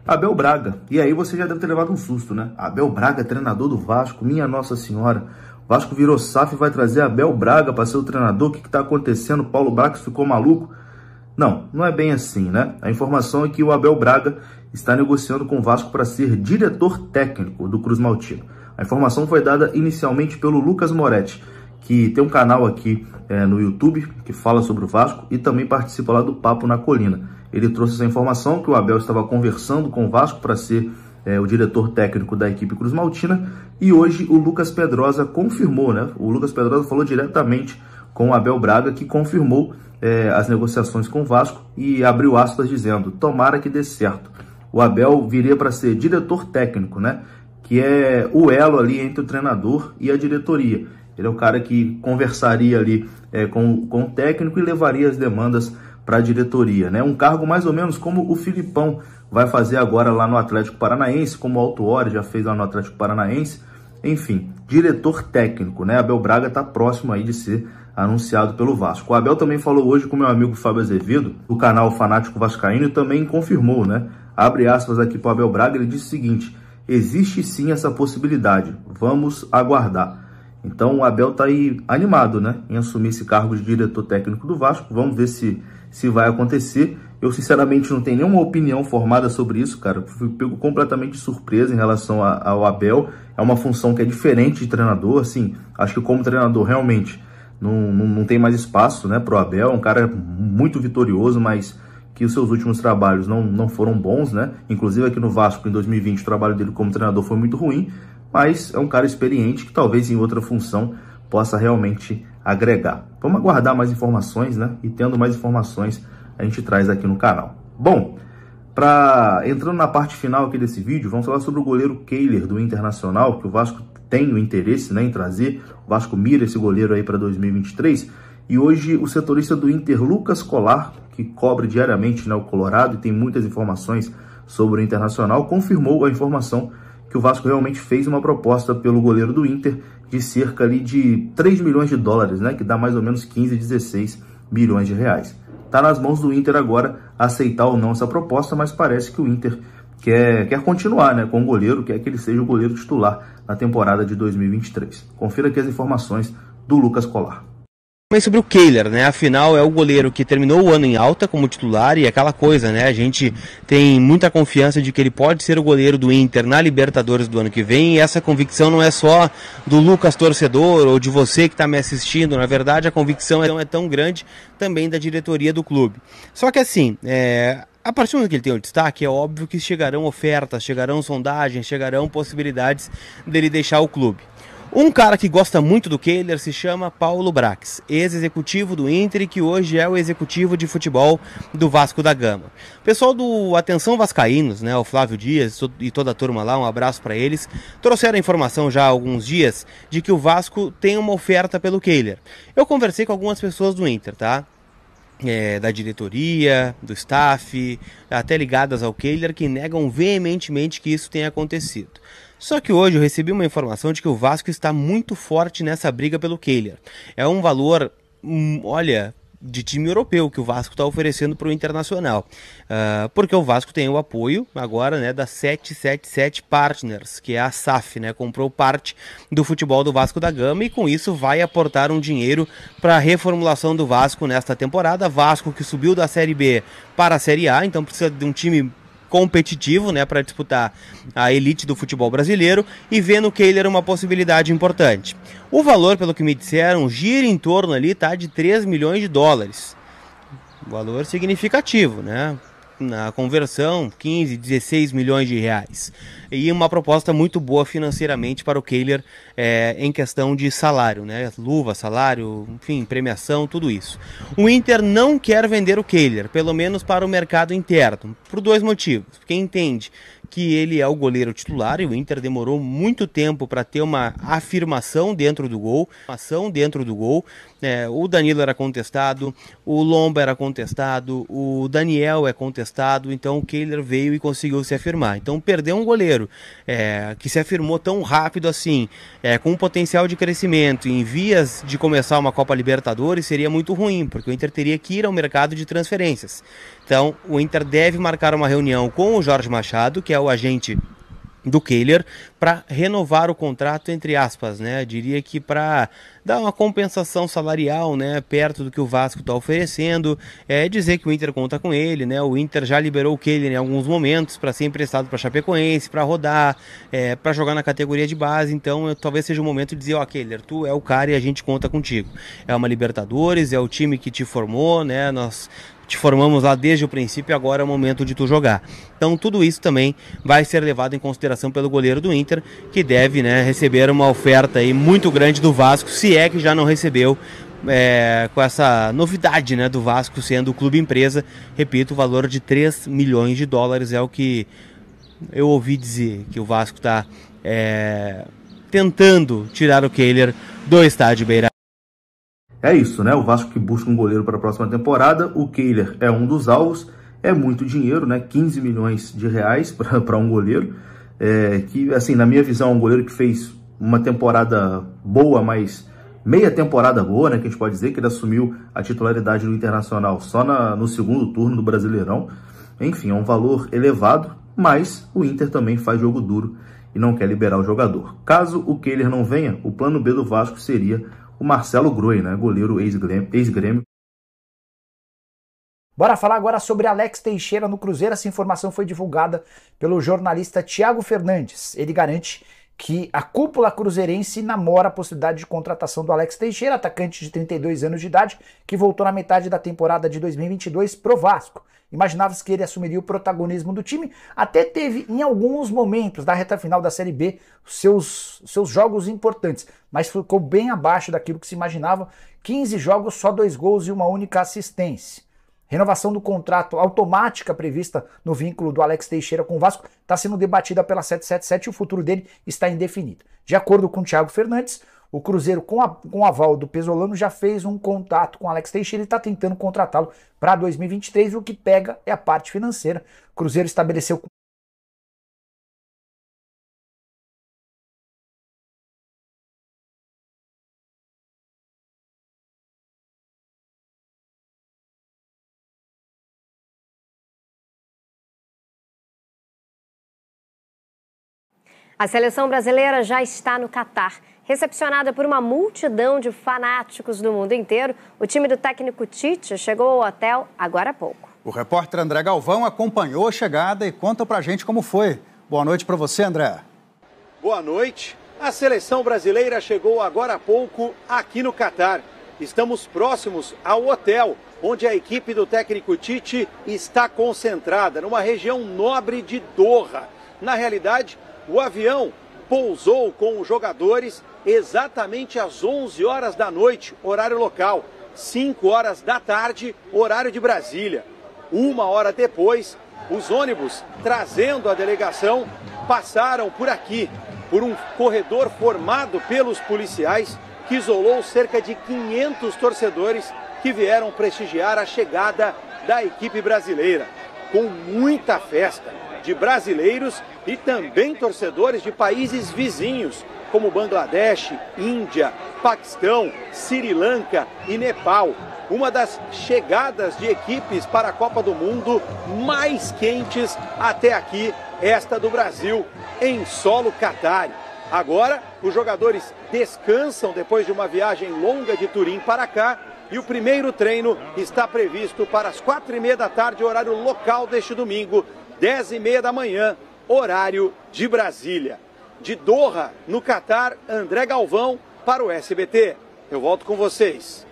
Abel Braga. E aí você já deve ter levado um susto, né? Abel Braga, treinador do Vasco, minha Nossa Senhora. O Vasco virou SAF e vai trazer Abel Braga para ser o treinador. O que está acontecendo? Paulo Brax ficou maluco? Não, não é bem assim, né? A informação é que o Abel Braga está negociando com o Vasco para ser diretor técnico do Cruz Maltino. A informação foi dada inicialmente pelo Lucas Moretti, que tem um canal aqui no YouTube que fala sobre o Vasco e também participa lá do Papo na Colina. Ele trouxe essa informação que o Abel estava conversando com o Vasco para ser o diretor técnico da equipe Cruz Maltina, e hoje o Lucas Pedrosa confirmou, né? O Lucas Pedrosa falou diretamente com o Abel Braga, que confirmou as negociações com o Vasco e abriu aspas dizendo: tomara que dê certo. O Abel viria para ser diretor técnico, né? Que é o elo ali entre o treinador e a diretoria. Ele é o cara que conversaria ali com o técnico e levaria as demandas para a diretoria, né? Um cargo mais ou menos como o Filipão vai fazer agora lá no Atlético Paranaense, como o Autuori já fez lá no Atlético Paranaense. Enfim, diretor técnico, né? Abel Braga está próximo aí de ser anunciado pelo Vasco. O Abel também falou hoje com meu amigo Fábio Azevedo, do canal Fanático Vascaíno, e também confirmou, né? Abre aspas aqui para o Abel Braga, ele disse o seguinte: existe sim essa possibilidade, vamos aguardar. Então o Abel está aí animado, né, em assumir esse cargo de diretor técnico do Vasco. Vamos ver se vai acontecer. Eu sinceramente não tenho nenhuma opinião formada sobre isso, cara. Fui pego completamente de surpresa em relação ao Abel. É uma função que é diferente de treinador, assim. Acho que como treinador realmente não tem mais espaço, né, pro Abel. É um cara muito vitorioso, mas que os seus últimos trabalhos não foram bons, né? Inclusive aqui no Vasco, em 2020, o trabalho dele como treinador foi muito ruim. Mas é um cara experiente que talvez em outra função possa realmente agregar. Vamos aguardar mais informações, né? E tendo mais informações, a gente traz aqui no canal. Bom, entrando na parte final aqui desse vídeo, vamos falar sobre o goleiro Kehler do Internacional, que o Vasco tem o interesse, né, em trazer. O Vasco mira esse goleiro aí para 2023. E hoje o setorista do Inter, Lucas Colar, que cobre diariamente, né, o Colorado e tem muitas informações sobre o Internacional, confirmou a informação que o Vasco realmente fez uma proposta pelo goleiro do Inter de cerca ali de 3 milhões de dólares, né? Que dá mais ou menos 15, 16 milhões de reais. Tá nas mãos do Inter agora aceitar ou não essa proposta, mas parece que o Inter quer continuar, né, com o goleiro, quer que ele seja o goleiro titular na temporada de 2023. Confira aqui as informações do Lucas Colar. Também sobre o Kehler, né? Afinal é o goleiro que terminou o ano em alta como titular e aquela coisa, né? A gente tem muita confiança de que ele pode ser o goleiro do Inter na Libertadores do ano que vem, e essa convicção não é só do Lucas torcedor ou de você que está me assistindo. Na verdade, a convicção é tão grande também da diretoria do clube. Só que assim, a partir do momento que ele tem o destaque, é óbvio que chegarão ofertas, chegarão sondagens, chegarão possibilidades dele deixar o clube. Um cara que gosta muito do Kehler se chama Paulo Brax, ex-executivo do Inter e que hoje é o executivo de futebol do Vasco da Gama. Pessoal do Atenção Vascaínos, né, o Flávio Dias e toda a turma lá, um abraço para eles, trouxeram a informação já há alguns dias de que o Vasco tem uma oferta pelo Kehler. Eu conversei com algumas pessoas do Inter, tá? Da diretoria, do staff, até ligadas ao Kehler, que negam veementemente que isso tenha acontecido. Só que hoje eu recebi uma informação de que o Vasco está muito forte nessa briga pelo Kehler. É um valor, olha, de time europeu que o Vasco está oferecendo para o Internacional. Porque o Vasco tem o apoio agora, né, da 777 Partners, que é a SAF, né, comprou parte do futebol do Vasco da Gama e com isso vai aportar um dinheiro para a reformulação do Vasco nesta temporada. Vasco que subiu da Série B para a Série A, então precisa de um time competitivo, né, para disputar a elite do futebol brasileiro, e vê no Kehler uma possibilidade importante. O valor, pelo que me disseram, gira em torno ali, tá, de 3 milhões de dólares. Valor significativo, né? Na conversão, 15, 16 milhões de reais. E uma proposta muito boa financeiramente para o Kehler em questão de salário, né? Luva, salário, enfim, premiação, tudo isso. O Inter não quer vender o Kehler, pelo menos para o mercado interno, por dois motivos. Quem entende que ele é o goleiro titular, e o Inter demorou muito tempo para ter uma afirmação dentro do gol. O Danilo era contestado, o Lomba era contestado, o Daniel é contestado, então o Kehler veio e conseguiu se afirmar. Então perder um goleiro que se afirmou tão rápido assim, com um potencial de crescimento, em vias de começar uma Copa Libertadores, seria muito ruim, porque o Inter teria que ir ao mercado de transferências. Então o Inter deve marcar uma reunião com o Jorge Machado, que é o agente do Kehler, para renovar o contrato, entre aspas, né? Diria que para dar uma compensação salarial, né, perto do que o Vasco está oferecendo, dizer que o Inter conta com ele, né? O Inter já liberou o Kehler em alguns momentos para ser emprestado para Chapecoense, para rodar, para jogar na categoria de base. Então talvez seja o momento de dizer, ó, Kehler, tu é o cara e a gente conta contigo. É uma Libertadores, é o time que te formou, né? Nós te formamos lá desde o princípio e agora é o momento de tu jogar. Então tudo isso também vai ser levado em consideração pelo goleiro do Inter, que deve, né, receber uma oferta aí muito grande do Vasco, se é que já não recebeu, com essa novidade, né, do Vasco sendo o clube empresa. Repito, o valor de 3 milhões de dólares é o que eu ouvi dizer, que o Vasco está tentando tirar o Kehler do estádio Beira. É isso, né? O Vasco que busca um goleiro para a próxima temporada. O Kehler é um dos alvos. É muito dinheiro, né? 15 milhões de reais para um goleiro. Que, assim, na minha visão, é um goleiro que fez uma temporada boa, mas meia temporada boa, né? Que a gente pode dizer que ele assumiu a titularidade do Internacional só no segundo turno do Brasileirão. Enfim, é um valor elevado, mas o Inter também faz jogo duro e não quer liberar o jogador. Caso o Kehler não venha, o plano B do Vasco seria o Marcelo Groi, né? Goleiro ex-Grêmio. Bora falar agora sobre Alex Teixeira no Cruzeiro. Essa informação foi divulgada pelo jornalista Thiago Fernandes. Ele garante que a cúpula cruzeirense namora a possibilidade de contratação do Alex Teixeira, atacante de 32 anos de idade, que voltou na metade da temporada de 2022 pro Vasco. Imaginava-se que ele assumiria o protagonismo do time, até teve em alguns momentos da reta final da Série B seus jogos importantes, mas ficou bem abaixo daquilo que se imaginava. 15 jogos, só 2 gols e uma única assistência. Renovação do contrato automática prevista no vínculo do Alex Teixeira com o Vasco está sendo debatida pela 777 e o futuro dele está indefinido. De acordo com o Thiago Fernandes, o Cruzeiro, com o aval do Pesolano, já fez um contato com o Alex Teixeira e está tentando contratá-lo para 2023. O que pega é a parte financeira. O Cruzeiro estabeleceu A seleção brasileira já está no Catar. Recepcionada por uma multidão de fanáticos do mundo inteiro, o time do técnico Tite chegou ao hotel agora há pouco. O repórter André Galvão acompanhou a chegada e conta pra gente como foi. Boa noite para você, André. Boa noite. A seleção brasileira chegou agora há pouco aqui no Catar. Estamos próximos ao hotel, onde a equipe do técnico Tite está concentrada, numa região nobre de Doha. Na realidade, o avião pousou com os jogadores exatamente às 11 horas da noite, horário local, 5 horas da tarde, horário de Brasília. 1 hora depois, os ônibus trazendo a delegação passaram por aqui, por um corredor formado pelos policiais que isolou cerca de 500 torcedores que vieram prestigiar a chegada da equipe brasileira, com muita festa de brasileiros e também torcedores de países vizinhos, como Bangladesh, Índia, Paquistão, Sri Lanka e Nepal. Uma das chegadas de equipes para a Copa do Mundo mais quentes até aqui, esta do Brasil, em solo catário. Agora, os jogadores descansam depois de uma viagem longa de Turim para cá e o primeiro treino está previsto para as 4h30 da tarde, horário local deste domingo, 10h30 da manhã, horário de Brasília. De Doha, no Catar, André Galvão para o SBT. Eu volto com vocês.